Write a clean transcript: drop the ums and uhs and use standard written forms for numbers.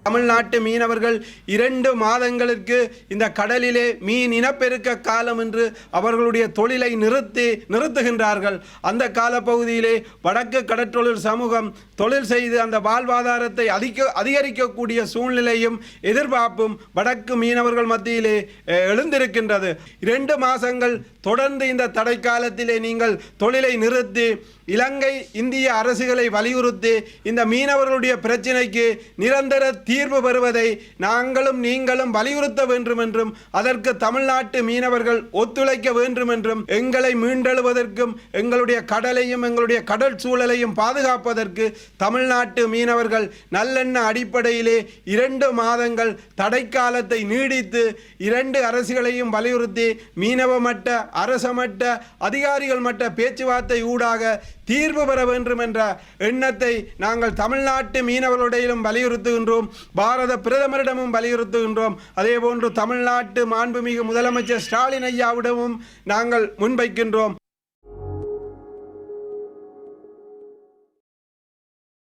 தமிழ்நாட்டு மீனவர்கள் 2 மாதங்களுக்கு இந்த கடலிலே மீன் இனப்பெருக்க காலம் என்று அவர்களுடைய தொழிலை நிறுத்துகின்றார்கள். அந்த காலப்பகுதியிலே வடக்கு கடற்றொழில் சமூகம் தொழில் செய்து அந்த வாழ்வாதாரத்தை அதிகரிக்கக்கூடிய சூழ்நிலையும் எதிர்பார்ப்பும் வடக்கு மீனவர்கள் மத்தியிலே எழுந்திருக்கின்றது. 2 மாதங்கள் தொடர்ந்து இந்த தடை காலத்திலே நீங்கள் தொழிலை நிறுத்தி இலங்கை இந்திய அரசுகளை வலியுறுத்தி இந்த மீனவர்களுடைய பிரச்சினைக்கு நிரந்தர தீர்வு பெறுவதை நாங்களும் நீங்களும் வலியுறுத்த வேண்டும் என்றும் அதற்கு தமிழ்நாட்டு மீனவர்கள் ஒத்துழைக்க வேண்டும் என்றும் எங்களை மீண்டெழுவதற்கும் எங்களுடைய கடலையும் எங்களுடைய கடல் சூழலையும் பாதுகாப்பதற்கு தமிழ்நாட்டு மீனவர்கள் நல்லெண்ண அடிப்படையிலே 2 மாதங்கள் தடைக்காலத்தை நீடித்து 2 அரசுகளையும் வலியுறுத்தி மீனவ மட்ட அரச மட்ட அதிகாரிகள் மட்ட பேச்சுவார்த்தை ஊடாக தீர்வு பெற வேண்டும் என்ற எண்ணத்தை நாங்கள் தமிழ்நாட்டு மீனவர்களுடையிலும் வலியுறுத்துகின்றோம். பாரத பிரதமரிடமும் வலியுறுத்துகின்றோம். அதேபோன்று தமிழ்நாட்டு மாண்புமிகு முதலமைச்சர் ஸ்டாலின் ஐயாவிடமும் நாங்கள் முன்வைக்கின்றோம்.